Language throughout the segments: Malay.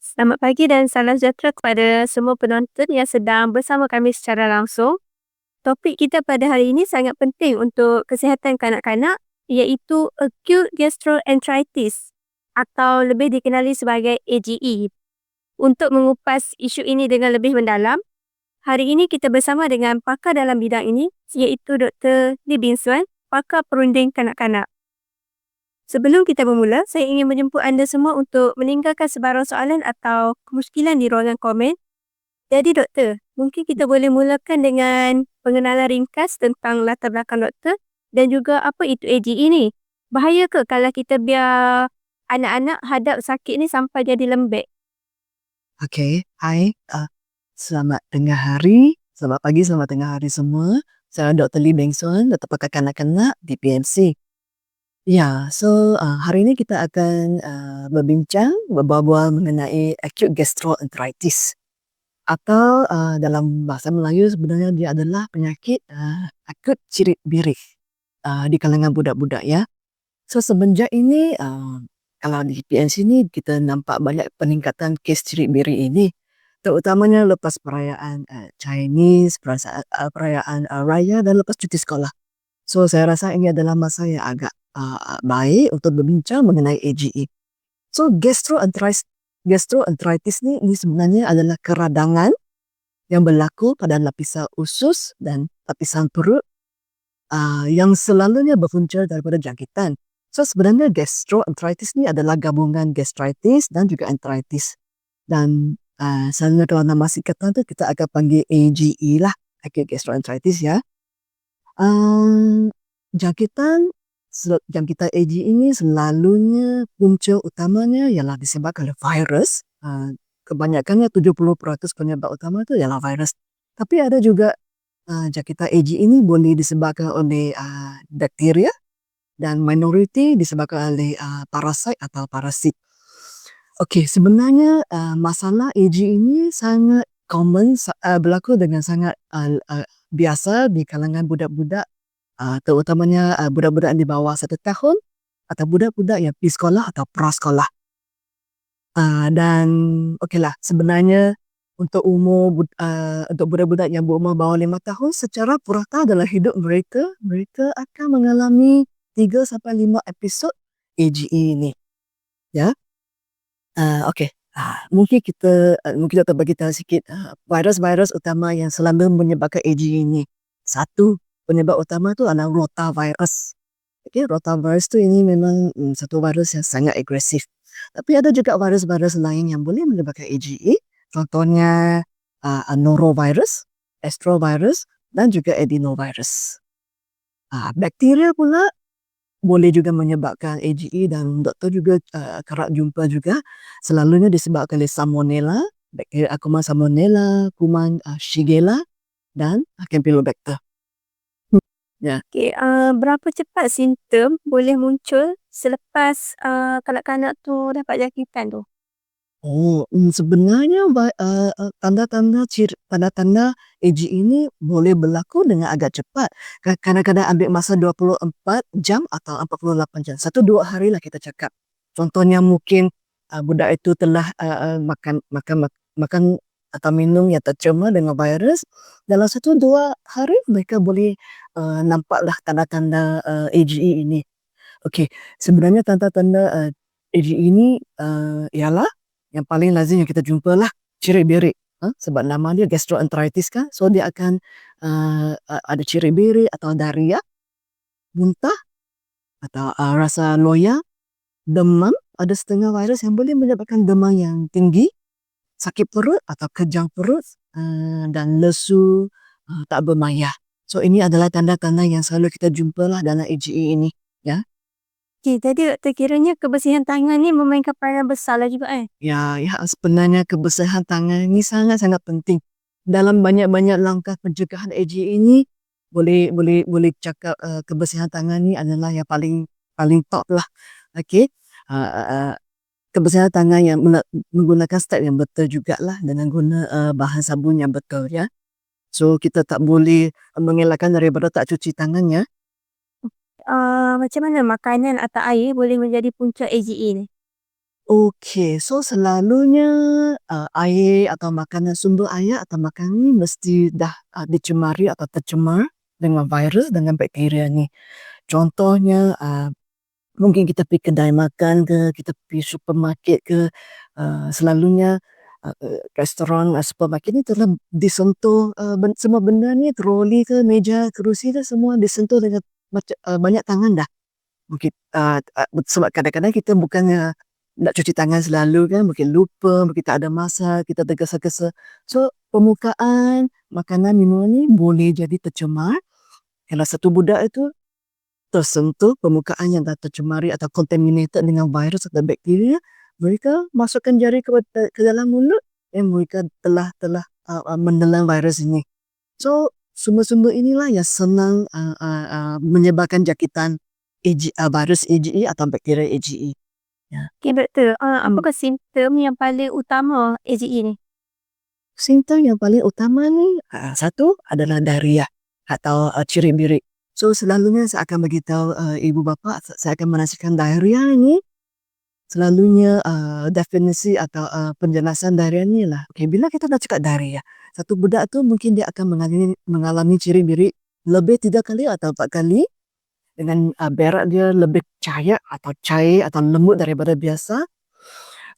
Selamat pagi dan salam sejahtera kepada semua penonton yang sedang bersama kami secara langsung. Topik kita pada hari ini sangat penting untuk kesihatan kanak-kanak, iaitu acute gastroenteritis atau lebih dikenali sebagai AGE. Untuk mengupas isu ini dengan lebih mendalam, hari ini kita bersama dengan pakar dalam bidang ini, iaitu Dr. Lee Bin Suan, pakar perunding kanak-kanak. Sebelum kita bermula, saya ingin menjemput anda semua untuk meninggalkan sebarang soalan atau kemusykilan di ruangan komen. Jadi doktor, mungkin kita boleh mulakan dengan pengenalan ringkas tentang latar belakang doktor dan juga apa itu AGE ni. Bahaya ke kalau kita biar anak-anak hadap sakit ni sampai jadi lembek? Oke, hai. Selamat tengah hari. Selamat pagi, selamat tengah hari semua. Saya Dr. Lee Beng Suan, Doktor Pakar Kanak-Kanak di PMC. Ya, hari ini kita akan berbual mengenai acute gastroenteritis. Atau dalam bahasa Melayu sebenarnya dia adalah penyakit akut cirit birih di kalangan budak-budak ya. So semenjak ini kalau di PNC ni kita nampak banyak peningkatan kes cirit birih ini, terutamanya lepas perayaan Chinese, perayaan Raya dan lepas cuti sekolah. So saya rasa ini adalah masa yang agak baik untuk berbincang mengenai AGE. So gastroenteritis ni sebenarnya adalah keradangan yang berlaku pada lapisan usus dan lapisan perut yang selalunya berpunca daripada jangkitan. So sebenarnya gastroenteritis ni adalah gabungan gastritis dan juga enteritis. Dan selalunya kalau nama singkatan tu kita akan panggil AGE lah, acute gastroenteritis ya. Jangkitan jangkitan AGE ini selalunya punca utamanya ialah disebabkan oleh virus. Kebanyakannya 70% penyebab utama itu ialah virus. Tapi ada juga jangkitan AGE ini boleh disebabkan oleh bakteria dan minoriti disebabkan oleh parasit atau parasit. Okey, sebenarnya masalah AGE ini sangat common, berlaku dengan sangat biasa di kalangan budak-budak, terutamanya budak-budak di bawah 1 tahun atau budak-budak yang pergi sekolah atau prasekolah. Dan okeylah, sebenarnya untuk untuk budak-budak yang berumur bawah 5 tahun secara purata dalam hidup mereka akan mengalami 3 sampai 5 episod AGE ini. Ya. Okey. Mungkin kita bagi tahu sikit virus-virus utama yang selalu menyebabkan AGE ini. Satu penyebab utama tu adalah rotavirus. Okey, rotavirus tu ini memang satu virus yang sangat agresif. Tapi ada juga virus-virus lain yang boleh menyebabkan AGE. Contohnya norovirus, astrovirus dan juga adenovirus. Bakteria pula boleh juga menyebabkan AGE dan doktor juga kerap jumpa juga selalunya disebabkan oleh Salmonella, bakteri Akuma Salmonella, kuman Shigella dan Campylobacter. Ya. Okay, berapa cepat simptom boleh muncul selepas kanak-kanak tu dapat jangkitan tu? Sebenarnya tanda-tanda AGE ini boleh berlaku dengan agak cepat. Kadang-kadang ambil masa 24 jam atau 48 jam. 1-2 hari lah kita cakap. Contohnya mungkin budak itu telah makan atau minum yang tercemar dengan virus. Dalam 1-2 hari mereka boleh nampaklah tanda-tanda AGE ini. Okey, sebenarnya tanda-tanda AGE ini ialah yang paling lazim yang kita jumpa lah cirit birik. Sebab nama dia gastroenteritis kan, so dia akan ada cirit birik atau diarrhea, muntah atau rasa loya, demam. Ada setengah virus yang boleh menyebabkan demam yang tinggi, sakit perut atau kejang perut, dan lesu, tak bermayah. So ini adalah tanda-tanda yang selalu kita jumpa lah dalam AGE ini. Ya. Okay, tadi doktor kiranya kebersihan tangan ni memainkan peranan besar lah juga Ya, sebenarnya kebersihan tangan ini sangat-sangat penting. Dalam banyak-banyak langkah pencegahan AGE ini, boleh cakap kebersihan tangan ni adalah yang paling top lah. Okey. Kebersihan tangan yang menggunakan step yang betul jugalah dengan guna bahan sabun yang betul ya. So kita tak boleh mengelakkan daripada tak cuci tangannya. Macam mana makanan atau air boleh menjadi punca AGE ni? Okey, so selalunya, air atau makanan, sumber air atau makanan ni mesti dah, dicemari atau tercemar dengan virus, dengan bakteria ni. Contohnya, mungkin kita pergi kedai makan ke, kita pergi supermarket ke, selalunya, restoran, supermarket ni telah disentuh, semua benda ni, troli ke, meja, kerusi ke, semua disentuh dengan banyak tangan dah. Mungkin, sebab kadang-kadang kita bukannya nak cuci tangan selalu kan, mungkin lupa, mungkin tak ada masa, kita tergesa-gesa. So, permukaan makanan minuman ni boleh jadi tercemar kalau satu budak itu tersentuh permukaan yang dah tercemari atau contaminated dengan virus atau bakteria, mereka masukkan jari ke dalam mulut dan mereka telah menelan virus ini. So, sumber-sumber inilah yang senang menyebabkan jangkitan virus AGE atau bakteria AGE. Ya. Okay, doktor. Apakah simptom yang paling utama AGE ni? Simptom yang paling utama ni, satu adalah diarrhea atau ciri-biri. So, selalunya saya akan beritahu ibu bapa, saya akan menasihatkan diarrhea ni, selalunya definisi atau penjelasan diarrhea ni lah. Okay, bila kita dah cakap diarrhea, satu budak tu mungkin dia akan mengalami ciri-biri lebih 3 kali atau 4 kali dengan berak dia lebih cair atau lembut daripada biasa.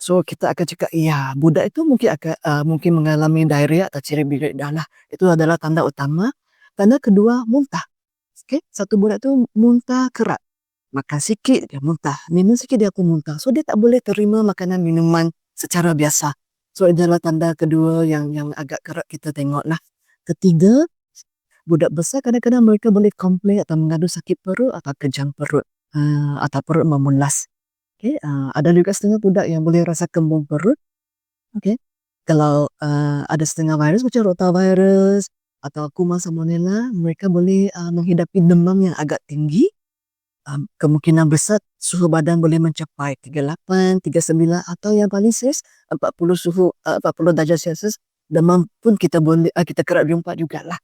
So, kita akan cakap, ya, budak itu mungkin mengalami diarrhea atau ciri-biri dah lah. Itu adalah tanda utama. Tanda kedua, muntah. Okay? Satu budak tu muntah kerap. Makan sikit dia muntah. Minum sikit dia pun muntah. So, dia tak boleh terima makanan minuman secara biasa. So, itu adalah tanda kedua yang agak kerap kita tengok lah. Ketiga, budak besar kadang-kadang mereka boleh komplain atau mengadu sakit perut atau kejang perut. Atau perut memulas. Okay? Ada juga setengah budak yang boleh rasa kembung perut. Okay? Kalau ada setengah virus macam rotavirus atau kuman salmonella, mereka boleh menghidapi demam yang agak tinggi. Kemungkinan besar suhu badan boleh mencapai 38, 39 atau yang paling serius 40 darjah Celsius. Demam pun kita kerap jumpa jugalah.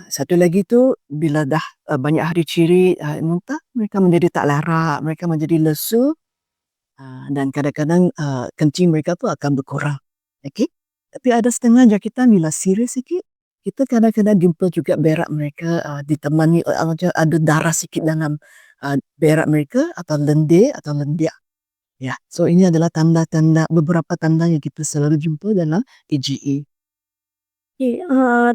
Satu lagi tu, bila dah banyak hari ciri muntah, mereka menjadi tak larat, mereka menjadi lesu, dan kadang-kadang kencing mereka pun akan berkurang. Okay? Tapi ada setengah jangkitan bila serius sikit, kita kadang-kadang jumpa juga berak mereka ditemani ada darah sikit dalam berak mereka atau lendir atau lendiak. Ya, so ini adalah beberapa tanda yang kita selalu jumpa dalam AGE. Okay,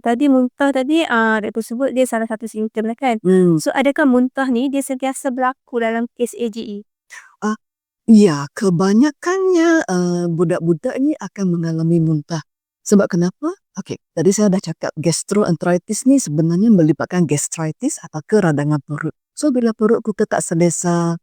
tadi muntah tadi, doktor sebut dia salah satu simptom lah kan? So, adakah muntah ni dia sentiasa berlaku dalam kes AGE? Ya, kebanyakannya budak-budak ni akan mengalami muntah. Sebab kenapa? Okey, tadi saya dah cakap gastroenteritis ni sebenarnya melibatkan gastritis atau keradangan perut. So, bila perut kita tak selesa,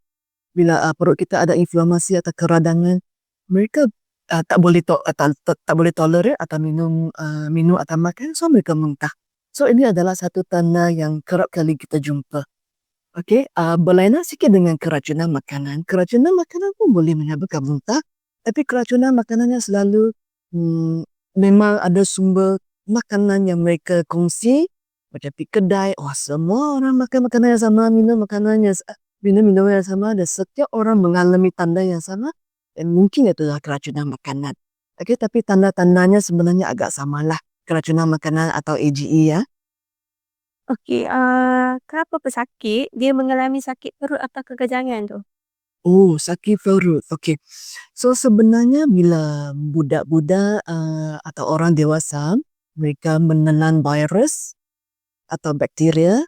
bila perut kita ada inflamasi atau keradangan, mereka tak boleh tolerate atau minum atau makan, so mereka muntah. So, ini adalah satu tanda yang kerap kali kita jumpa. Okey, berlainan sikit dengan keracunan makanan. Keracunan makanan pun boleh menyebabkan muntah, tapi keracunan makanannya selalu memang ada sumber makanan yang mereka kongsi. Macam pergi kedai, semua orang makan makanan yang sama, minum minuman yang sama, dan setiap orang mengalami tanda yang sama, dan mungkin itu adalah keracunan makanan. Okey, tapi tanda-tandanya sebenarnya agak samalah keracunan makanan atau AGE, ya. Okey, kenapa pesakit dia mengalami sakit perut atau kegajangan tu? Oh, sakit perut. Okey. So, sebenarnya bila budak-budak atau orang dewasa mereka menelan virus atau bakteria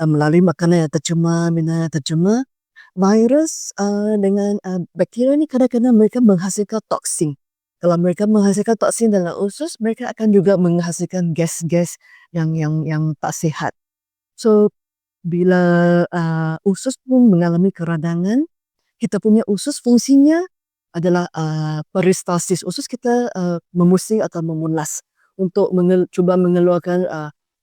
melalui makanan yang tercemar, minuman yang tercemar, virus dengan bakteria ni kadang-kadang mereka menghasilkan toksin. Kalau mereka menghasilkan toksin dalam usus, mereka akan juga menghasilkan gas-gas yang tak sihat. So, bila usus pun mengalami keradangan, kita punya usus fungsinya adalah peristalsis. Usus kita memusing atau memulas untuk cuba mengeluarkan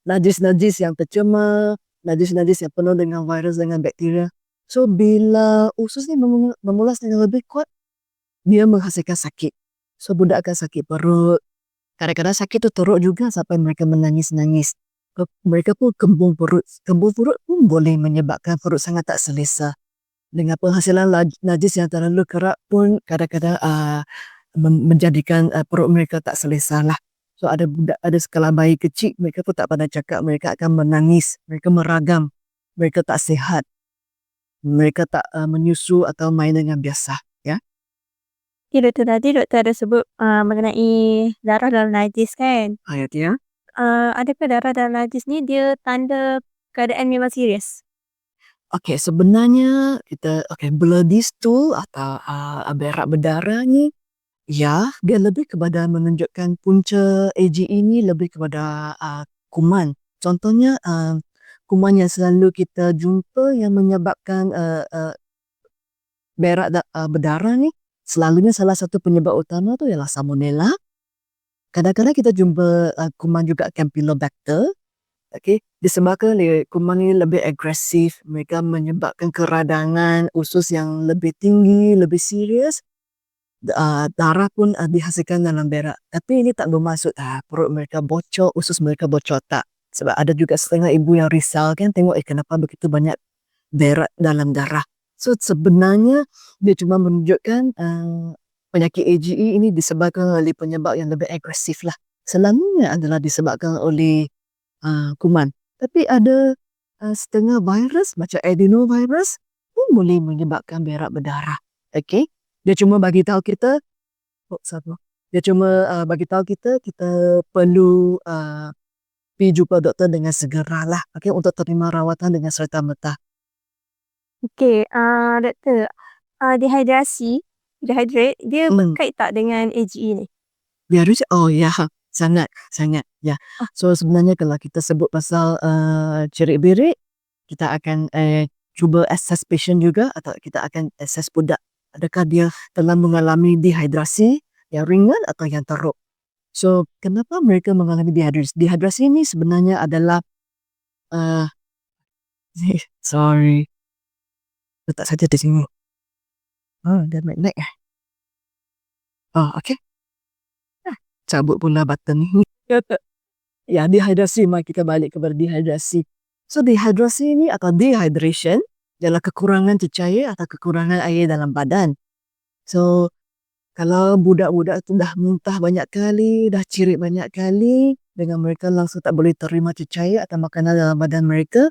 najis-najis yang tercemar, najis-najis yang penuh dengan virus, dengan bakteria. So, bila usus ni memulas dengan lebih kuat, dia menghasilkan sakit. So, budak akan sakit perut. Kadang-kadang sakit tu teruk juga sampai mereka menangis-nangis. Mereka pun kembung perut. Kembung perut pun boleh menyebabkan perut sangat tak selesa. dengan penghasilan najis yang terlalu kerap pun kadang-kadang menjadikan perut mereka tak selesa lah. So ada skala bayi kecil, mereka pun tak pandai cakap, mereka akan menangis, mereka meragam, mereka tak sihat, mereka tak menyusu atau main dengan biasa. Ya, Okay, doktor, tadi doktor ada sebut mengenai darah dalam najis kan. ayat ya. Adakah darah dalam najis ni dia tanda keadaan memang serius? Okey, sebenarnya bloody stool atau berak berdarah ni, ya, dia lebih kepada menunjukkan punca AGE ini lebih kepada kuman. Contohnya kuman yang selalu kita jumpa yang menyebabkan berak berdarah ni, selalunya salah satu penyebab utama tu ialah salmonella. Kadang-kadang kita jumpa kuman juga Campylobacter. Okey, disebabkan kuman ini lebih agresif, mereka menyebabkan keradangan usus yang lebih tinggi, lebih serius. Darah pun dihasilkan dalam berak. Tapi ini tak bermaksud perut mereka bocor, usus mereka bocor, tak. Sebab ada juga setengah ibu yang risau kan tengok kenapa begitu banyak berak dalam darah. So sebenarnya dia cuma menunjukkan penyakit AGE ini disebabkan oleh penyebab yang lebih agresif lah. Selalunya adalah disebabkan oleh kuman. Tapi ada setengah virus macam adenovirus pun boleh menyebabkan berak berdarah. Okey. Dia cuma bagi tahu kita, dia cuma bagi tahu kita perlu pergi jumpa doktor dengan segeralah, okey, untuk terima rawatan dengan serta-merta. Okay, doktor, dehydrate, dia Hmm. berkait tak dengan AGE ni? Biar oh ya, sangat, sangat. Ya. So sebenarnya kalau kita sebut pasal cerik-berik, kita akan cuba assess patient juga atau kita akan assess budak. Adakah dia telah mengalami dehidrasi yang ringan atau yang teruk. So kenapa mereka mengalami dehidrasi? Dehidrasi ini sebenarnya adalah uh, sorry, letak saja di sini. Dah naik. Okay. Cabut pula button ni. Ya, dehidrasi. Mari kita balik kepada dehidrasi. So, dehidrasi ini atau dehydration adalah kekurangan cecair atau kekurangan air dalam badan. So, kalau budak-budak tu dah muntah banyak kali, dah cirit banyak kali, dengan mereka langsung tak boleh terima cecair atau makanan dalam badan mereka,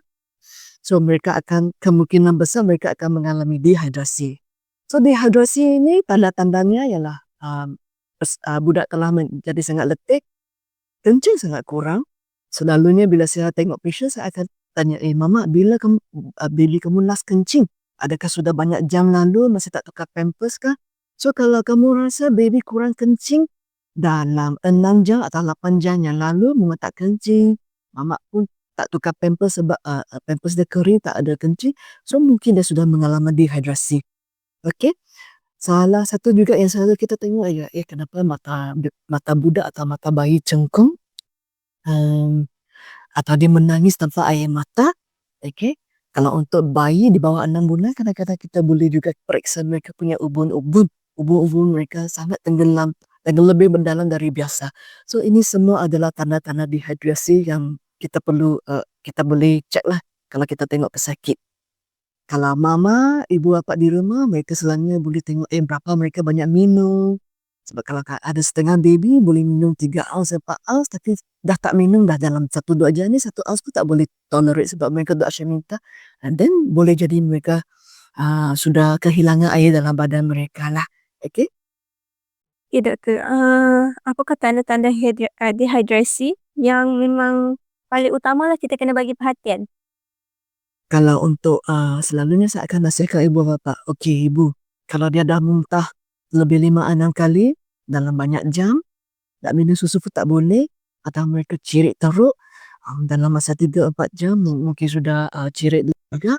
so mereka akan, kemungkinan besar mereka akan mengalami dehidrasi. So, dehidrasi ini tanda-tandanya ialah budak telah menjadi sangat letih, kencing sangat kurang. Selalunya bila saya tengok patient, saya akan tanya, Mama, bila kamu last kencing? Adakah sudah banyak jam lalu, masih tak tukar pampers kah? So, kalau kamu rasa baby kurang kencing dalam 6 jam atau 8 jam yang lalu, Mama tak kencing, Mama pun tak tukar pampers sebab pampers dia kering, tak ada kencing. So, mungkin dia sudah mengalami dehidrasi. Okay? Salah satu juga yang selalu kita tengok, kenapa mata budak atau mata bayi cengkung, atau dia menangis tanpa air mata. Okay. Kalau untuk bayi di bawah 6 bulan, kadang-kadang kita boleh juga periksa mereka punya ubun-ubun. Ubun-ubun mereka sangat tenggelam dan lebih mendalam dari biasa. So ini semua adalah tanda-tanda dehidrasi yang kita perlu, kita boleh cek lah kalau kita tengok pesakit. Kalau mama, ibu bapa di rumah, mereka selalunya boleh tengok berapa mereka banyak minum. Sebab kalau ada setengah baby boleh minum 3 ounce, 4 ounce, tapi dah tak minum dah dalam 1-2 jam ni, 1 ounce pun tak boleh tolerate sebab mereka tak asyik minta. And then boleh jadi mereka sudah kehilangan air dalam badan mereka lah. Okay? Okay, doktor, apakah tanda-tanda dehydrasi yang memang paling utama lah kita kena bagi perhatian? Kalau untuk selalunya saya akan nasihatkan ibu bapa, okey ibu, kalau dia dah muntah lebih 5-6 kali dalam banyak jam, tak minum susu pun tak boleh, atau mereka cirit teruk dalam masa 3-4 jam, mungkin sudah cirit juga,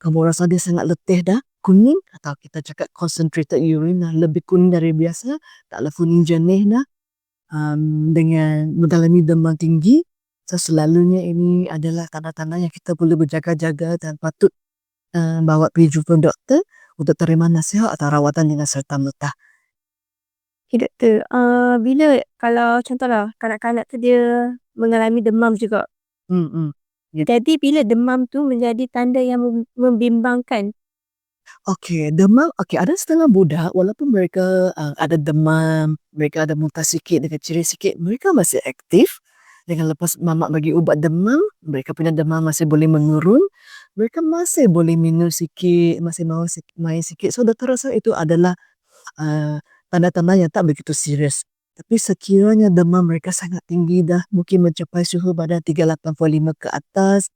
kamu rasa dia sangat letih dah, kuning, atau kita cakap concentrated urine dah lebih kuning dari biasa, taklah kuning jernih dah, dengan mengalami demam tinggi. So selalunya ini adalah tanda-tanda yang kita perlu berjaga-jaga dan patut bawa pergi jumpa doktor untuk terima nasihat atau rawatan dengan serta-merta. Okay, doktor, kalau contohlah kanak-kanak tu dia mengalami demam juga. Ya. Jadi bila demam tu menjadi tanda yang membimbangkan, Oke, demam, oke, ada setengah budak walaupun mereka ada demam, mereka ada muntah sikit dengan ciri sikit, mereka masih aktif. Dengan lepas mamak bagi ubat demam, mereka punya demam masih boleh menurun, mereka masih boleh minum sikit, masih mau main sikit. So, doktor rasa itu adalah tanda-tanda yang tak begitu serius. Tapi sekiranya demam mereka sangat tinggi dah, mungkin mencapai suhu badan 385 ke atas,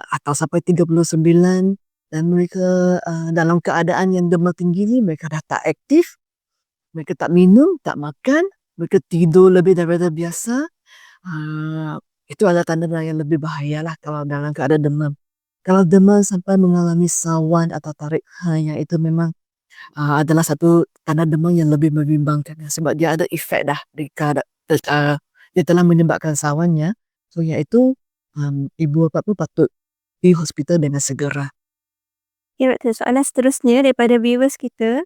atau sampai 39, dan mereka dalam keadaan yang demam tinggi ni mereka dah tak aktif, mereka tak minum, tak makan, mereka tidur lebih daripada biasa. Itu adalah tanda yang lebih bahaya lah kalau dalam keadaan demam. Kalau demam sampai mengalami sawan atau tarik hanya itu memang adalah satu tanda demam yang lebih membimbangkan, sebab dia ada efek dah di dia telah menyebabkan sawannya. So iaitu ibu bapa pun patut di hospital dengan segera. Okay, doktor. Soalan seterusnya daripada viewers kita.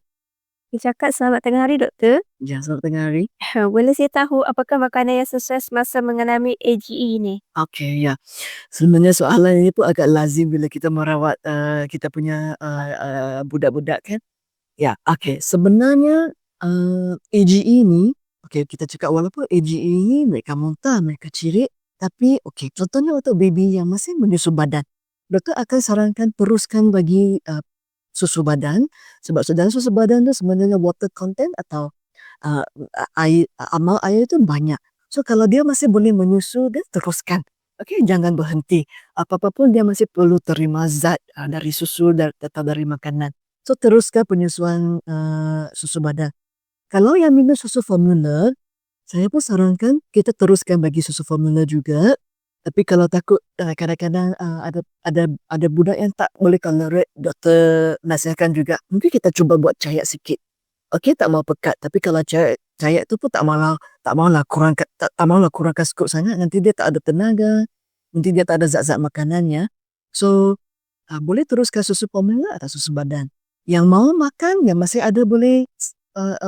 Dia cakap, selamat tengah hari, doktor. Ya, selamat tengah hari. Boleh saya tahu apakah makanan yang sesuai semasa mengalami AGE ni? Okey, ya. Sebenarnya soalan ini pun agak lazim bila kita merawat kita punya budak-budak kan. Ya, okey. Sebenarnya AGE ni, okey kita cakap walaupun AGE ni mereka muntah, mereka cirit, tapi okey contohnya untuk baby yang masih menyusu badan, doktor akan sarankan teruskan bagi susu badan, sebab dalam susu badan tu sebenarnya water content atau uh, air, amal air itu banyak. So kalau dia masih boleh menyusu, dia teruskan. Okey, jangan berhenti. Apa-apa pun dia masih perlu terima zat dari susu atau dari makanan. So teruskan penyusuan susu badan. Kalau yang minum susu formula, saya pun sarankan kita teruskan bagi susu formula juga. Tapi kalau takut kadang-kadang ada budak yang tak boleh tolerate, doktor nasihatkan juga mungkin kita cuba buat cair sikit. Okey, tak mau pekat, tapi kalau cair tu pun tak maulah kurangkan skop sangat, nanti dia tak ada tenaga, nanti dia tak ada zat-zat makanannya. So boleh teruskan susu formula atau susu badan. Yang mau makan, yang masih ada boleh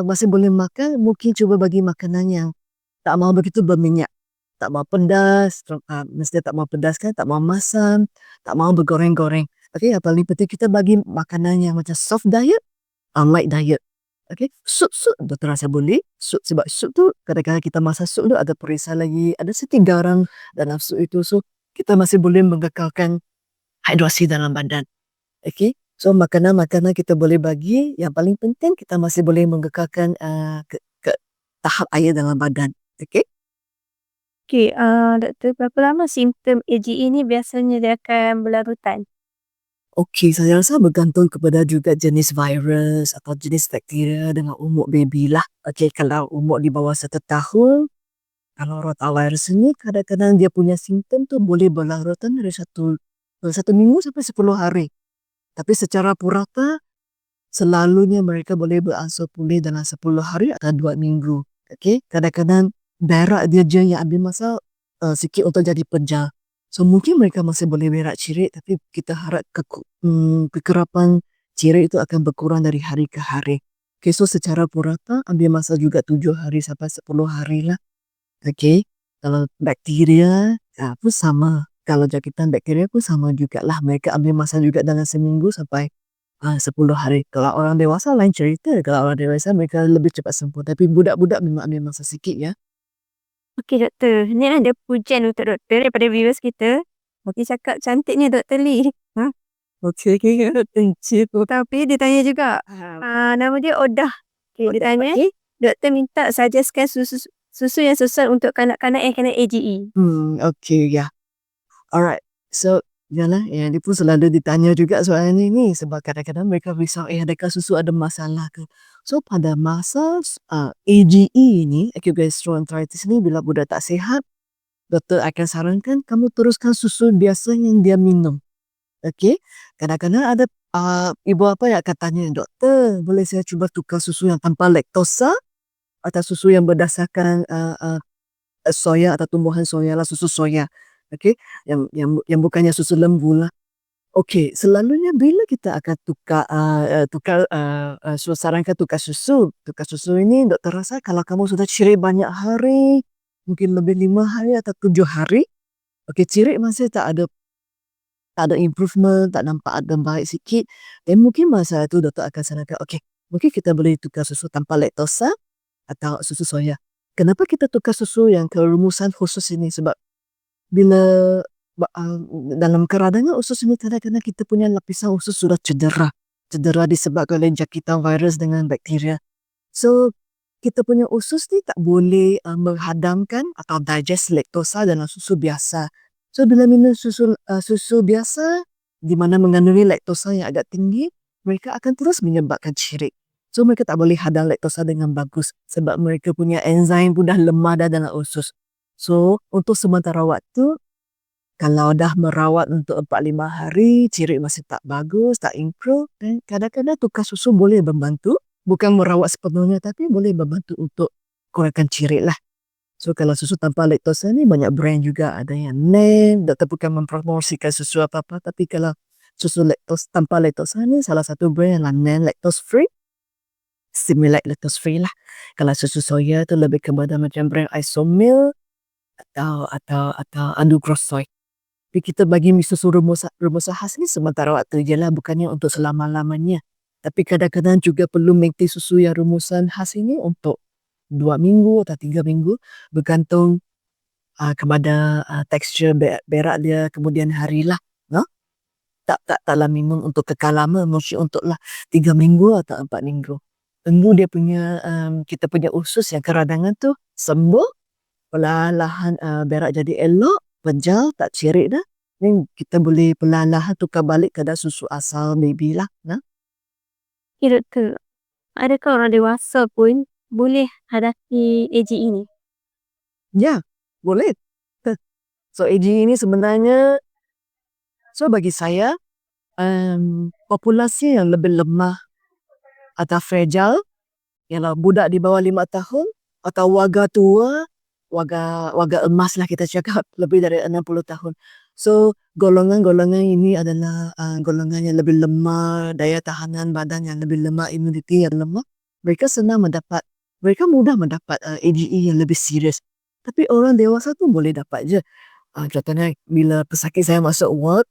masih boleh makan, mungkin cuba bagi makanan yang tak mau begitu berminyak, tak mau pedas, mesti tak mau pedas kan, tak mau masam, tak mau bergoreng-goreng. Okey, yang paling penting kita bagi makanan yang macam soft diet, light diet. Okey, sup doktor rasa boleh. Sup, sebab sup tu kadang-kadang kita masak sup tu ada perisa lagi, ada sedikit garam dalam sup itu. So kita masih boleh mengekalkan hidrasi dalam badan. Okey. So makanan-makanan kita boleh bagi, yang paling penting kita masih boleh mengekalkan ke tahap air dalam badan. Okey. Okay, doktor, berapa lama simptom AGE ni biasanya dia akan berlarutan? Okey, saya rasa bergantung kepada juga jenis virus atau jenis bakteria dengan umur baby lah. Okey, kalau umur di bawah 1 tahun, kalau rotavirus ini kadang-kadang dia punya simptom tu boleh berlarutan dari satu minggu sampai 10 hari. Tapi secara purata, selalunya mereka boleh beransur pulih dalam 10 hari atau 2 minggu. Okey, kadang-kadang berak dia je yang ambil masa sikit untuk jadi pejal. So mungkin mereka masih boleh berak cirit, tapi kita harap kekerapan cirit itu akan berkurang dari hari ke hari. Okay, so secara purata ambil masa juga 7 hari sampai 10 hari lah. Okay, kalau bakteria pun sama. Kalau jangkitan bakteria pun sama jugalah. Mereka ambil masa juga dalam seminggu sampai 10 hari. Kalau orang dewasa lain cerita. Kalau orang dewasa mereka lebih cepat sembuh. Tapi budak-budak memang ambil masa sikit ya. Okey, doktor. Ni ada pujian untuk doktor daripada viewers kita. Dia cakap cantiknya Doktor Lee. Okay, thank you. Tapi dia tanya juga, nama dia Odah. Okay, dia tanya, doktor minta suggestkan susu yang sesuai untuk kanak-kanak yang kena AGE. Okay, ya. Alright. So, yalah, dia pun selalu ditanya juga soalan ini sebab kadang-kadang mereka risau, adakah susu ada masalah ke? So, pada masa AGE ni, acute gastroenteritis ni, bila budak tak sihat, doktor akan sarankan kamu teruskan susu biasa yang dia minum. Okey, kadang-kadang ada ibu apa yang akan tanya, doktor, boleh saya cuba tukar susu yang tanpa laktosa atau susu yang berdasarkan soya atau tumbuhan soya lah, susu soya. Okey, yang bukannya susu lembu lah. Okey, selalunya bila kita akan sarankan tukar susu. Tukar susu ini doktor rasa kalau kamu sudah cirit banyak hari, mungkin lebih 5 hari atau 7 hari. Okey, cirit masih tak ada tak ada improvement, tak nampak ada baik sikit, dan mungkin masa itu doktor akan sarankan, okey, mungkin kita boleh tukar susu tanpa laktosa atau susu soya. Kenapa kita tukar susu yang kerumusan khusus ini? Sebab bila ba- ah, dalam keadaan usus ini kadang-kadang kita punya lapisan usus sudah cedera. Cedera disebabkan oleh jangkitan virus dengan bakteria. So, kita punya usus ni tak boleh menghadamkan atau digest laktosa dalam susu biasa. So, bila minum susu biasa di mana mengandungi laktosa yang agak tinggi, mereka akan terus menyebabkan cirit. So, mereka tak boleh hadam laktosa dengan bagus sebab mereka punya enzim pun dah lemah dah dalam usus. So, untuk sementara waktu, kalau dah merawat untuk 4-5 hari, cirit masih tak bagus, tak improve, dan kadang-kadang tukar susu boleh membantu. Bukan merawat sepenuhnya, tapi boleh membantu untuk kurangkan cirit lah. So, kalau susu tanpa laktosa ni banyak brand juga. Ada yang NAN, doktor bukan mempromosikan susu apa-apa, tapi kalau susu tanpa laktosa ni, salah satu brand adalah NAN Lactose Free. Similac Lactose Free lah. Kalau susu soya tu lebih kepada macam brand Isomil atau Andukrosoy. Tapi kita bagi susu rumusan khas ni sementara waktu je lah, bukannya untuk selama-lamanya. Tapi kadang-kadang juga perlu maintain susu yang rumusan khas ini untuk 2 minggu atau 3 minggu, bergantung kepada tekstur berak dia kemudian hari lah. No? Tak minum untuk kekal lama, mungkin untuk lah 3 minggu atau 4 minggu. Tunggu dia punya, kita punya usus yang keradangan tu sembuh, perlahan-lahan berak jadi elok, pejal, tak cirit dah. Then kita boleh perlahan-lahan tukar balik kepada susu asal baby lah. Nah? Okay, doktor. Adakah orang dewasa pun boleh hadapi AGE ni? Ya, boleh. So AGE ini sebenarnya, so bagi saya, populasi yang lebih lemah atau fragile ialah budak di bawah 5 tahun atau warga tua, warga emas lah kita cakap, lebih dari 60 tahun. So, golongan-golongan ini adalah golongan yang lebih lemah, daya tahanan badan yang lebih lemah, imuniti yang lemah. Mereka mudah mendapat AGE yang lebih serius. Tapi orang dewasa tu boleh dapat je. Contohnya, bila pesakit saya masuk ward,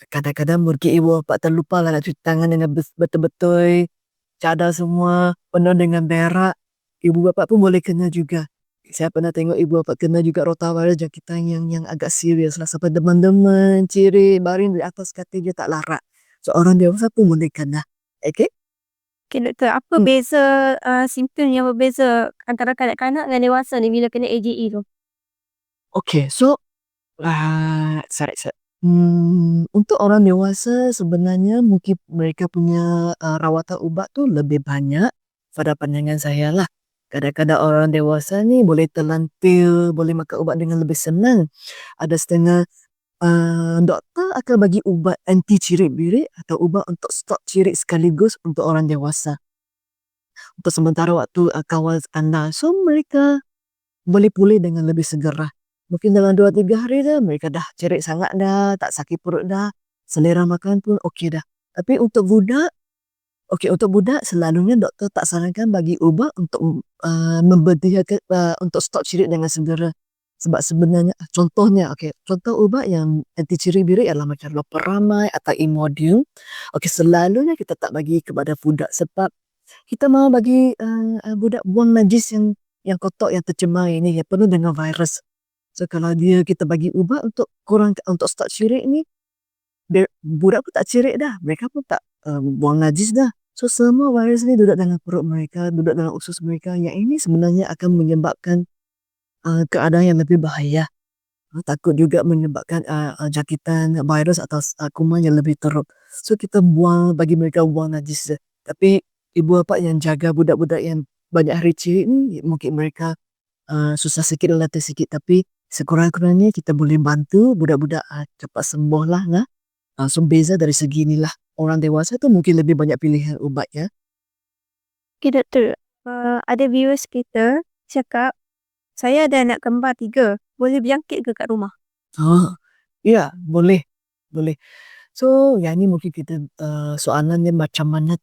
kadang-kadang mungkin ibu bapa terlupa lah nak cuci tangan dengan betul-betul, cadar semua, penuh dengan berak. Ibu bapa pun boleh kena juga. Saya pernah tengok ibu bapa kena juga rotavirus jangkitan yang agak serius lah. Sampai demam-demam, cirit, baring di atas katil dia tak larat. So, orang dewasa pun boleh kena. Okay? Okay, doktor. Apa beza simptom yang berbeza antara kanak-kanak dan dewasa ni bila kena AGE tu? Okay, so, untuk orang dewasa sebenarnya mungkin mereka punya rawatan ubat tu lebih banyak pada pandangan saya lah. Kadang-kadang orang dewasa ni boleh terlantil, boleh makan ubat dengan lebih senang. Ada setengah doktor akan bagi ubat anti cirit-birit atau ubat untuk stop cirit sekaligus untuk orang dewasa. Untuk sementara waktu kawal anda. So mereka boleh pulih dengan lebih segera. Mungkin dalam 2-3 hari dah mereka dah cirit sangat dah, tak sakit perut dah, selera makan pun okey dah. Tapi untuk budak selalunya doktor tak sarankan bagi ubat untuk memberhentikan untuk stop cirit dengan segera. Sebab sebenarnya contoh ubat yang anti cirit-birit adalah macam loperamide atau Imodium. Selalunya kita tak bagi kepada budak sebab kita mahu bagi budak buang najis yang kotor, yang tercemar ini, yang penuh dengan virus. So kalau kita bagi ubat untuk stop cirit ni, budak pun tak cirit dah, mereka pun tak buang najis dah. So semua virus ni duduk dalam perut mereka, duduk dalam usus mereka, yang ini sebenarnya akan menyebabkan keadaan yang lebih bahaya. Takut juga menyebabkan jangkitan virus atau kuman yang lebih teruk. So kita bagi mereka buang najis je. Tapi ibu bapa yang jaga budak-budak yang banyak hari cirit ni, mungkin mereka susah sikit, latih sikit, tapi sekurang-kurangnya kita boleh bantu budak-budak cepat sembuh lah. So beza dari segi inilah. Orang dewasa tu mungkin lebih banyak pilihan ubat ya. Okay, doktor. Ada viewers kita cakap, saya ada anak kembar 3. Boleh berjangkit ke kat rumah? Ya, boleh. So, yang ni mungkin kita soalannya macam mana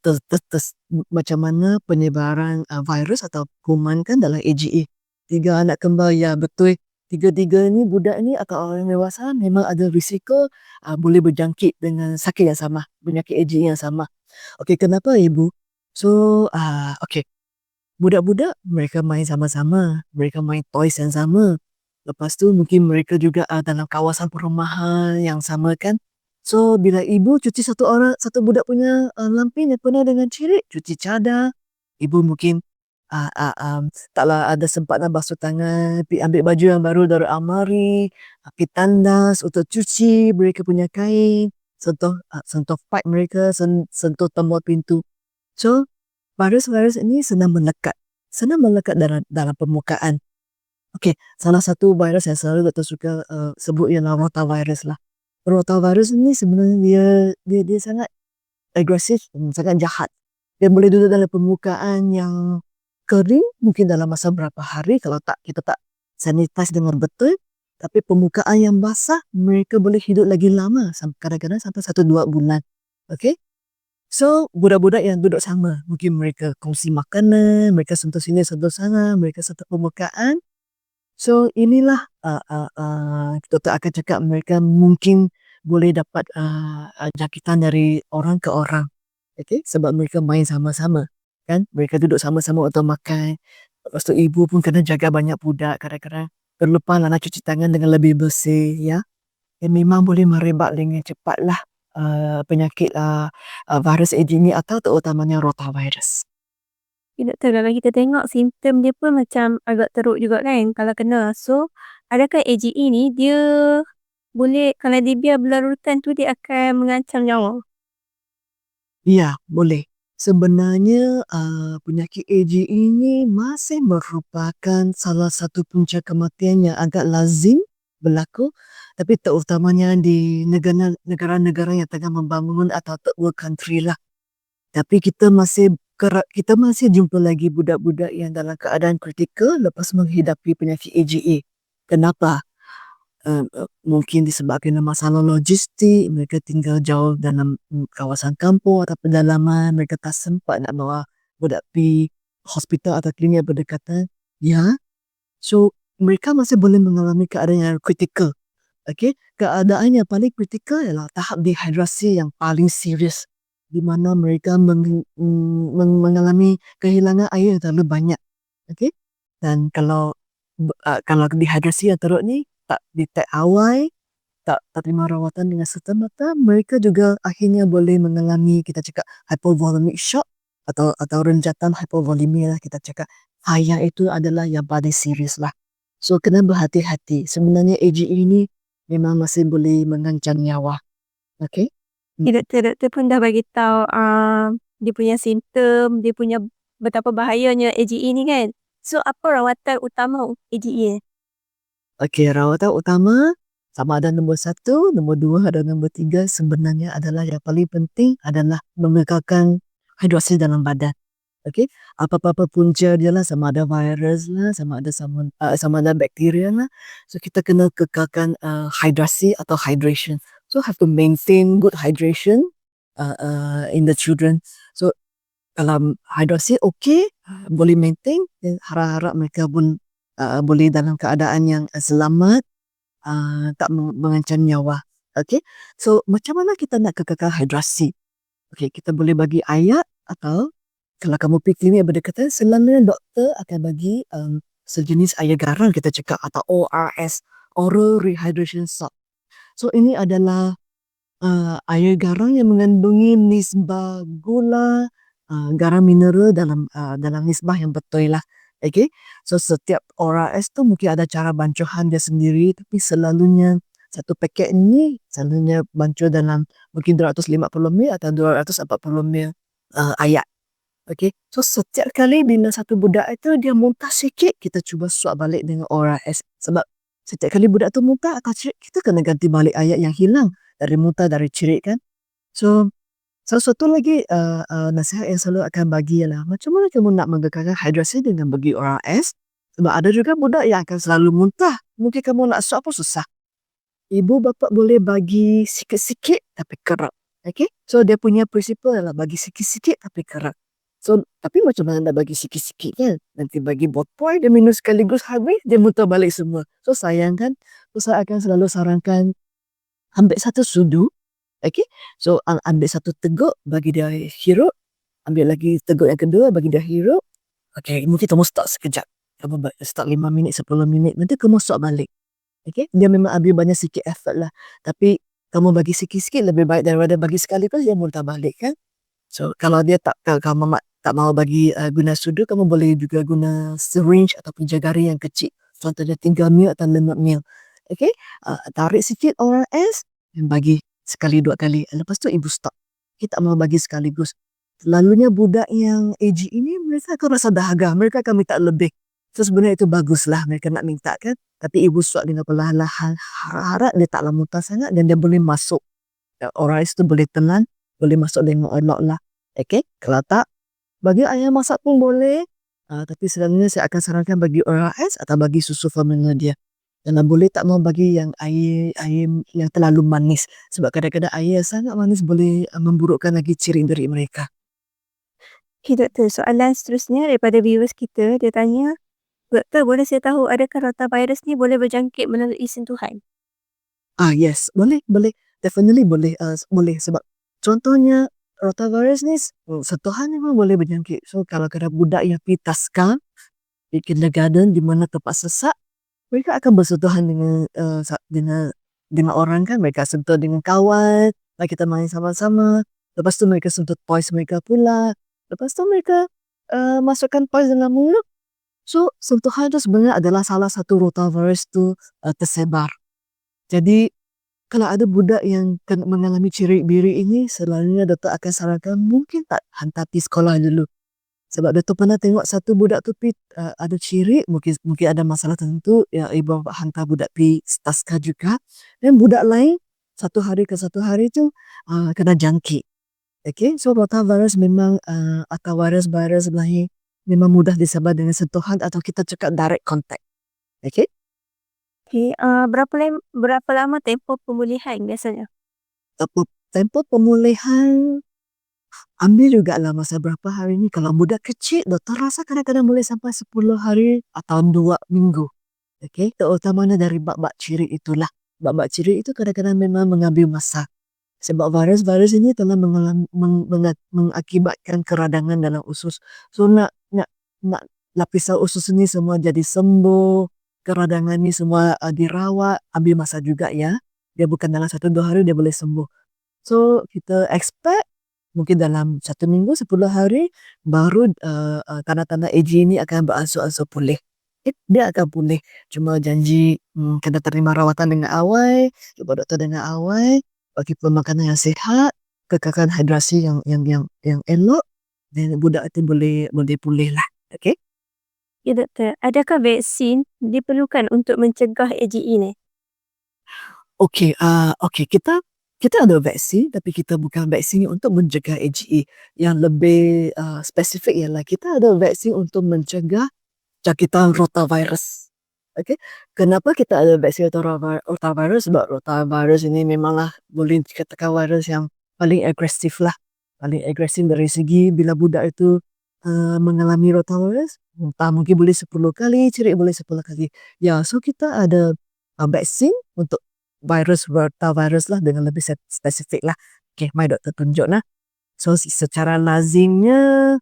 macam mana penyebaran virus atau kuman kan dalam AGE. 3 anak kembar, ya betul. tiga-tiga ni budak ni atau orang dewasa memang ada risiko boleh berjangkit dengan sakit yang sama, penyakit AGE yang sama. Okey, kenapa ibu? So, okey. Budak-budak mereka main sama-sama, mereka main toys yang sama. Lepas tu mungkin mereka juga dalam kawasan perumahan yang sama kan. So bila ibu cuci satu budak punya lampin yang penuh dengan cirit, cuci cadar. Ibu mungkin taklah ada sempat nak basuh tangan, pergi ambil baju yang baru dari almari, pergi tandas untuk cuci mereka punya kain, sentuh pipe mereka, sentuh tombol pintu. So virus-virus ini senang melekat dalam permukaan. Okey, salah satu virus yang selalu Doktor suka sebut ialah rotavirus lah. Rotavirus ini sebenarnya dia sangat agresif, sangat jahat. Dia boleh duduk dalam permukaan yang kering mungkin dalam masa berapa hari kalau kita tak sanitize dengan betul. Tapi permukaan yang basah mereka boleh hidup lagi lama, kadang-kadang sampai 1-2 bulan. Okey. So, budak-budak yang duduk sama, mungkin mereka kongsi makanan, mereka sentuh sini, sentuh sana, mereka sentuh permukaan. So, inilah doktor akan cakap mereka mungkin boleh dapat jangkitan dari orang ke orang. Okay? Sebab mereka main sama-sama. Kan? Mereka duduk sama-sama untuk makan. Lepas tu ibu pun kena jaga banyak budak kadang-kadang. Terlupa nak cuci tangan dengan lebih bersih. Ya? Dan memang boleh merebak dengan cepat lah penyakit virus AD ni atau terutamanya rotavirus. Doktor, kalau kita tengok simptom dia pun macam agak teruk juga kan kalau kena. So, adakah AGE ni dia boleh, kalau dia biar berlarutan tu dia akan mengancam nyawa? Ya, boleh. Sebenarnya penyakit AGE ini masih merupakan salah satu punca kematian yang agak lazim berlaku, tapi terutamanya di negara-negara yang tengah membangun atau third world country lah. Tapi kita masih jumpa lagi budak-budak yang dalam keadaan kritikal lepas menghadapi penyakit AGE. Kenapa? Mungkin disebabkan masalah logistik, mereka tinggal jauh dalam kawasan kampung atau pedalaman, mereka tak sempat nak bawa budak pergi hospital atau klinik yang berdekatan. Ya, so mereka masih boleh mengalami keadaan yang kritikal. Okay? Keadaan yang paling kritikal ialah tahap dehidrasi yang paling serius, di mana mereka mengalami kehilangan air yang terlalu banyak. Okay? Dan kalau dehidrasi yang teruk ni tak detect awal, tak terima rawatan dengan serta-merta, mereka juga akhirnya boleh mengalami, kita cakap, hypovolemic shock atau renjatan hypovolemia lah kita cakap. Yang itu adalah yang paling serius lah. So kena berhati-hati. Sebenarnya AGE ini memang masih boleh mengancam nyawa. Okay? Doktor pun dah bagi tahu dia punya simptom, dia punya betapa bahayanya AGE ni kan. So, apa rawatan utama AGE? Okey, rawatan utama sama ada nombor 1, nombor 2 dan nombor 3 sebenarnya adalah yang paling penting adalah mengekalkan hidrasi dalam badan. Okey, apa-apa punca dia lah, sama ada virus lah, sama ada bakteria lah. So kita kena kekalkan hidrasi atau hydration. So have to maintain good hydration in the children. So kalau hidrasi okey, boleh maintain, dan harap-harap mereka pun boleh dalam keadaan yang selamat, tak mengancam nyawa. Okay, so macam mana kita nak kekalkan hidrasi? Okay, kita boleh bagi air atau kalau kamu pergi klinik yang berdekatan, selalunya doktor akan bagi sejenis air garam kita cakap atau ORS, Oral Rehydration Salt. So ini adalah air garam yang mengandungi nisbah gula, garam mineral dalam nisbah yang betul lah. Okay, so setiap ORS tu mungkin ada cara bancuhan dia sendiri, tapi selalunya satu paket ini selalunya bancuh dalam mungkin 250 ml atau 240 ml air. Okay, so setiap kali bila satu budak itu dia muntah sikit, kita cuba suap balik dengan ORS. Sebab setiap kali budak tu muntah atau cirit, kita kena ganti balik ayat yang hilang dari muntah, dari cirit kan. So, salah satu lagi nasihat yang selalu akan bagi ialah macam mana kamu nak mengekalkan hidrasi dengan bagi ORS. Sebab ada juga budak yang akan selalu muntah. Mungkin kamu nak suap pun susah. Ibu bapa boleh bagi sikit-sikit tapi kerap. Okay, so dia punya prinsipal adalah bagi sikit-sikit tapi kerap. So, tapi macam mana nak bagi sikit-sikit kan? Nanti bagi botol, dia minum sekaligus habis, dia muntah balik semua. So, sayang kan? So, saya akan selalu sarankan ambil satu sudu. Okay? So, ambil satu teguk, bagi dia hirup. Ambil lagi teguk yang kedua, bagi dia hirup. Okay, mungkin kamu start sekejap. Kamu start 5 minit, 10 minit. Nanti kamu stop balik. Okay? Dia memang ambil banyak sikit effort lah. Tapi, kamu bagi sikit-sikit lebih baik daripada bagi sekaligus, dia muntah balik kan? So, kalau dia kalau kamu tak mau bagi guna sudu, kamu boleh juga guna syringe ataupun jagari yang kecil. Contohnya 3 ml atau 5 ml. Okay? Tarik sikit ORS dan bagi sekali 2 kali. Lepas tu ibu stop. Kita tak mau bagi sekaligus. Selalunya budak yang AG ini mereka akan rasa dahaga. Mereka akan minta lebih. So, sebenarnya itu baguslah mereka nak minta kan. Tapi ibu stop dengan perlahan-lahan. Harap dia taklah muntah sangat dan dia boleh masuk. ORS tu boleh telan. Boleh masuk dengan elok lah. Okay? Kalau tak, bagi ayam masak pun boleh. Tapi selalunya saya akan sarankan bagi ORS atau bagi susu formula dia. Dan boleh tak mau bagi yang air yang terlalu manis. Sebab kadang-kadang air sangat manis boleh memburukkan lagi ciri dari mereka. Okay, Doktor. Soalan seterusnya daripada viewers kita, dia tanya, Doktor, boleh saya tahu adakah rotavirus ni boleh berjangkit melalui sentuhan? Yes, boleh. Definitely boleh. Boleh sebab contohnya rotavirus ni sentuhan memang boleh berjangkit. So, kalau ada budak yang pergi taska, di kindergarten di mana tempat sesak, mereka akan bersentuhan dengan orang kan. Mereka sentuh dengan kawan, kita main sama-sama. Lepas tu mereka sentuh toys mereka pula. Lepas tu mereka masukkan toys dalam mulut. So, sentuhan tu sebenarnya adalah salah satu rotavirus tu tersebar. Jadi, kalau ada budak yang mengalami ciri-biri ini, selalunya doktor akan sarankan mungkin tak hantar pergi sekolah dulu. Sebab doktor pernah tengok satu budak tu ada ciri, mungkin ada masalah tertentu, ya ibu bapa hantar budak pergi taska juga. Dan budak lain, satu hari ke satu hari tu kena jangkit. Okay, so rotavirus memang atau virus-virus lain memang mudah disebar dengan sentuhan atau kita cakap direct contact. Okay. Okay, berapa lama tempoh pemulihan biasanya? Tempoh pemulihan ambil juga lah masa berapa hari ni. Kalau budak kecil, doktor rasa kadang-kadang boleh sampai 10 hari atau 2 minggu. Okay, terutamanya dari bab-bab ciri itulah. Bab-bab ciri itu kadang-kadang memang mengambil masa. Sebab virus-virus ini telah mengakibatkan keradangan dalam usus. So, nak lapisan usus ini semua jadi sembuh. Keradangan ini semua dirawat. Ambil masa juga ya. Dia bukan dalam 1-2 hari dia boleh sembuh. So, kita expect mungkin dalam 1 minggu, 10 hari, baru tanda-tanda AG ini akan beransur-ansur pulih. Dia akan pulih. Cuma janji kena terima rawatan dengan awal, jumpa doktor dengan awal, bagi pemakanan yang sihat, kekalkan hidrasi yang elok, dan budak itu boleh pulih lah. Okay? Ya, Doktor. Adakah vaksin diperlukan untuk mencegah AGE ni? Okay, kita ada vaksin, tapi kita bukan vaksin untuk mencegah AGE. Yang lebih spesifik ialah kita ada vaksin untuk mencegah jangkitan rotavirus. Okay. Kenapa kita ada vaksin rotavirus? Sebab rotavirus ini memanglah boleh dikatakan virus yang paling agresif lah. Paling agresif dari segi bila budak itu mengalami rotavirus, entah mungkin boleh 10 kali, ciri boleh 10 kali. Ya, so kita ada vaksin untuk rotavirus lah dengan lebih spesifik lah. Okay, mai doktor tunjuk lah. So, secara lazimnya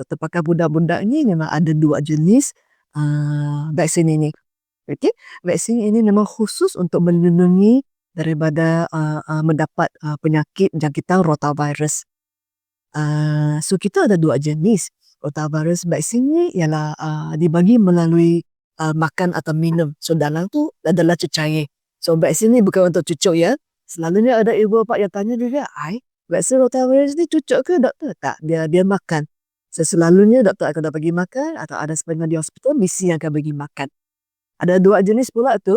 doktor pakai budak-budak ni memang ada 2 jenis vaksin ini. Okay? Vaksin ini memang khusus untuk melindungi daripada mendapat penyakit jangkitan rotavirus. So, kita ada 2 jenis. Rotavirus vaksin ni ialah dibagi melalui makan atau minum. So, dalam tu adalah cecair. So, vaksin ni bukan untuk cucuk ya. Selalunya ada ibu bapa yang tanya juga, vaksin rotavirus ni cucuk ke doktor? Tak, dia makan. So, selalunya doktor akan bagi makan atau ada sebenarnya di hospital, misi yang akan bagi makan. Ada 2 jenis pula tu.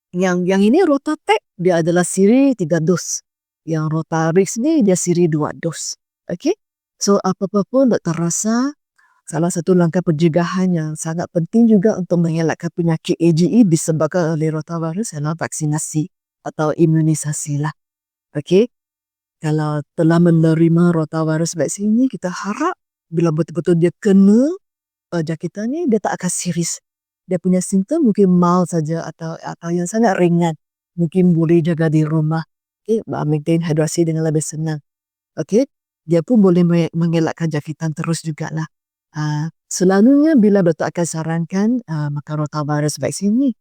Yang ini Rotatec, dia adalah siri 3 dos. Yang Rotarix ni dia siri 2 dos. Okay? So, apa-apa pun doktor rasa salah satu langkah pencegahan yang sangat penting juga untuk mengelakkan penyakit AGE disebabkan oleh rotavirus adalah vaksinasi atau imunisasi lah. Okay? Kalau telah menerima rotavirus vaksin ini, kita harap bila betul-betul dia kena jangkitan ni, dia tak akan serius. Dia punya simptom mungkin mild saja atau yang sangat ringan. Mungkin boleh jaga di rumah. Okay, maintain hidrasi dengan lebih senang. Okay, dia pun boleh mengelakkan jangkitan terus jugalah. Selalunya bila doktor akan sarankan makan rotavirus vaksin ni,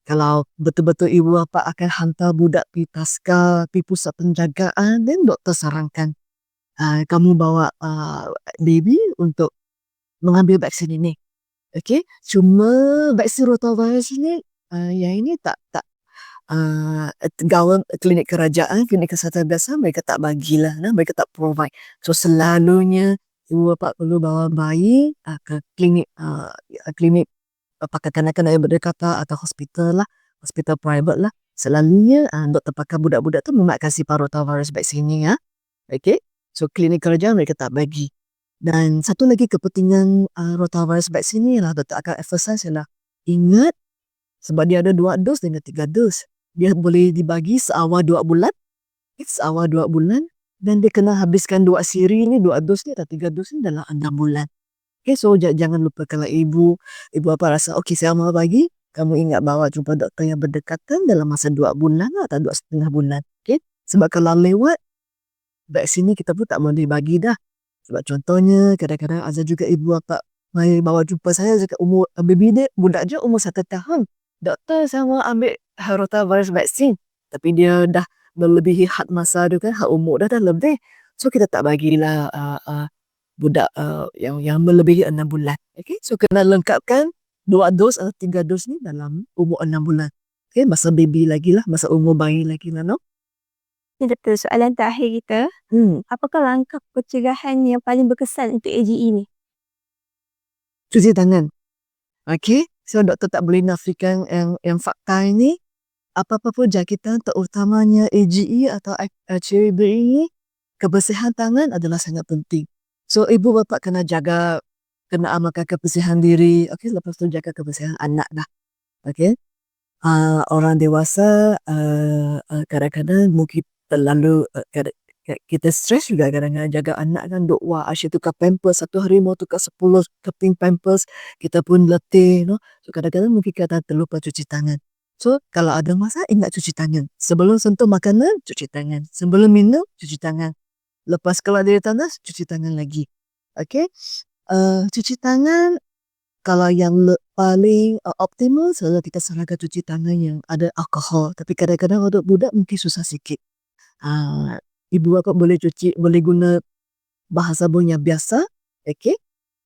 kalau betul-betul ibu bapa akan hantar budak pergi taska, pergi pusat penjagaan, dan doktor sarankan kamu bawa baby untuk mengambil vaksin ini. Okay, cuma vaksin rotavirus ini, yang ini tak gawang klinik kerajaan, klinik kesihatan biasa mereka tak bagilah, mereka tak provide. So selalunya ibu bapa perlu bawa bayi ke klinik pakar kanak-kanak yang berdekatan atau hospital lah, hospital private lah. Selalunya doktor pakar budak-budak tu memang kasih rotavirus vaksin ni ya. Okay, so klinik kerajaan mereka tak bagi. Dan satu lagi kepentingan rotavirus vaksin ni lah doktor akan emphasize ialah ingat, sebab dia ada 2 dos dengan 3 dos. Dia boleh dibagi seawal 2 bulan. Seawal 2 bulan. Dan dia kena habiskan 2 siri ni, 2 dos ni atau 3 dos ni dalam 6 bulan. Okay, so jangan lupa kalau ibu apa rasa, okay saya mau bagi, kamu ingat bawa jumpa doktor yang berdekatan dalam masa 2 bulan atau 2,5 bulan. Okay, sebab kalau lewat, vaksin ni kita pun tak boleh bagi dah. Sebab contohnya, kadang-kadang ada juga ibu bapa mai bawa jumpa saya cakap umur baby dia, budak je umur 1 tahun. Doktor, saya mau ambil rotavirus vaksin. Tapi dia dah melebihi had masa tu kan, had umur dah lebih. So kita tak bagilah budak yang melebihi 6 bulan. Okay, so kena lengkapkan 2 dos atau 3 dos ni dalam umur 6 bulan. Okay, masa baby lagi lah, masa umur bayi lagi lah, no? Ni doktor, soalan terakhir kita. Apakah langkah pencegahan yang paling berkesan untuk AGE ni? Cuci tangan. Okay, so doktor tak boleh nafikan yang fakta ini. Apa-apa pun jangkitan, terutamanya AGE atau HPV ini, kebersihan tangan adalah sangat penting. So ibu bapa kena jaga, kena amalkan kebersihan diri. Okay, lepas tu jaga kebersihan anak dah. Okay, orang dewasa kadang-kadang mungkin terlalu kita stres juga kadang-kadang jaga anak kan, duk wah asyik tukar pampers, satu hari mau tukar 10 keping pampers, kita pun letih, no? So kadang-kadang mungkin kita terlupa cuci tangan. So kalau ada masa, ingat cuci tangan. Sebelum sentuh makanan, cuci tangan. Sebelum minum, cuci tangan. Lepas keluar dari tandas, cuci tangan lagi. Okay, cuci tangan, kalau yang paling optimal selalu kita sarankan cuci tangan yang ada alkohol. Tapi kadang-kadang untuk budak mungkin susah sikit. Ibu bapa boleh guna bahan sabun yang biasa. Okay,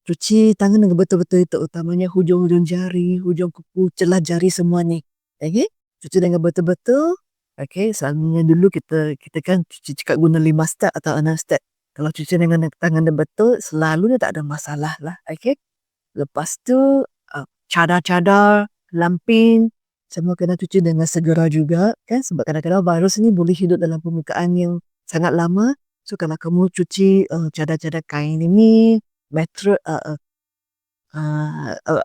cuci tangan dengan betul-betul, terutamanya hujung-hujung jari, hujung kuku, celah jari semua ni. Okay, cuci dengan betul-betul. Okay, selalunya dulu kita kan cuci cakap guna 5 step atau 6 step. Kalau cuci dengan tangan yang betul, selalunya tak ada masalah lah. Okay, lepas tu cadar-cadar, lampin, semua kena cuci dengan segera juga kan, sebab kadang-kadang virus ni boleh hidup dalam permukaan yang sangat lama. So kalau kamu cuci cadar-cadar kain ini,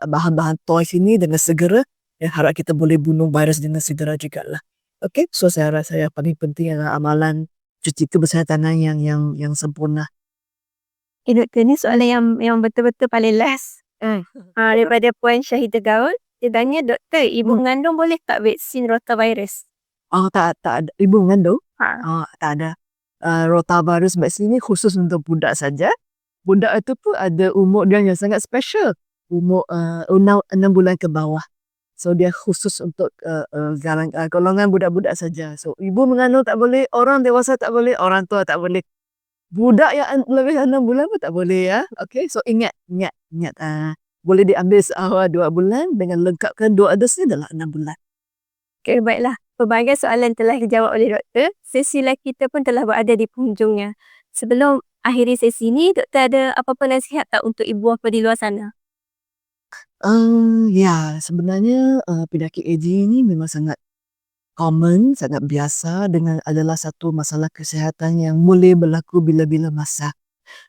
bahan-bahan toys ini dengan segera, ya harap kita boleh bunuh virus dengan segera juga lah. Okay, so saya rasa yang paling penting adalah amalan cuci kebersihan tangan yang sempurna. Doktor, ni soalan yang betul-betul paling last. Daripada Puan Syahidah Gaul, dia tanya, doktor, ibu mengandung boleh tak vaksin rotavirus? Tak ada. Ibu mengandung? Tak ada. Rotavirus vaksin ni khusus untuk budak saja. Budak itu pun ada umur dia yang sangat special. Umur 6 bulan ke bawah. So dia khusus untuk golongan budak-budak saja. So ibu mengandung tak boleh, orang dewasa tak boleh, orang tua tak boleh. Budak yang lebih 6 bulan pun tak boleh ya. Okay, so ingat. Boleh diambil seawal 2 bulan dengan lengkapkan 2 dos ni dalam 6 bulan. Okay, baiklah. Pelbagai soalan telah dijawab oleh doktor. Sesi live kita pun telah berada di penghujungnya. Sebelum akhiri sesi ni, doktor ada apa-apa nasihat tak untuk ibu bapa di luar sana? Ya, sebenarnya penyakit AGE ni memang sangat common, sangat biasa, dengan adalah satu masalah kesihatan yang boleh berlaku bila-bila masa.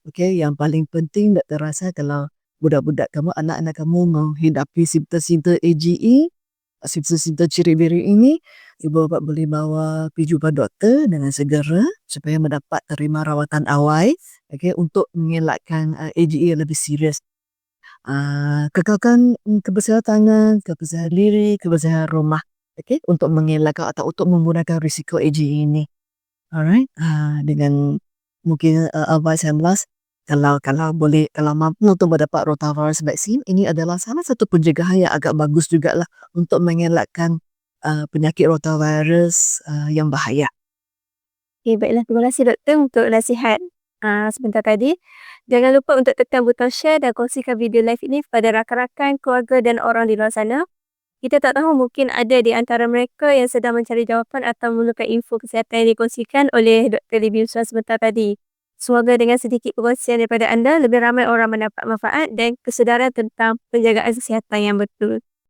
Okay, yang paling penting doktor rasa kalau budak-budak kamu, anak-anak kamu menghadapi simptom-simptom AGE, simptom-simptom ciri-ciri ini, ibu bapa boleh bawa pergi jumpa doktor dengan segera supaya mendapat terima rawatan awal, okey, untuk mengelakkan AGA yang lebih serius. Kekalkan kebersihan tangan, kebersihan diri, kebersihan rumah, okey, untuk mengelakkan atau untuk mengurangkan risiko AGA ini. Alright, dengan mungkin advice yang last, kalau boleh, kalau mampu untuk mendapat rotavirus vaksin, ini adalah salah satu pencegahan yang agak bagus jugalah untuk mengelakkan penyakit rotavirus yang bahaya. Okay, baiklah. Terima kasih doktor untuk nasihat sebentar tadi. Jangan lupa untuk tekan butang share dan kongsikan video live ini kepada rakan-rakan, keluarga dan orang di luar sana. Kita tak tahu, mungkin ada di antara mereka yang sedang mencari jawapan atau memerlukan info kesihatan yang dikongsikan oleh Dr. Libby Yusra sebentar tadi. Semoga dengan sedikit perkongsian daripada anda, lebih ramai orang mendapat manfaat dan kesedaran tentang penjagaan kesihatan yang betul.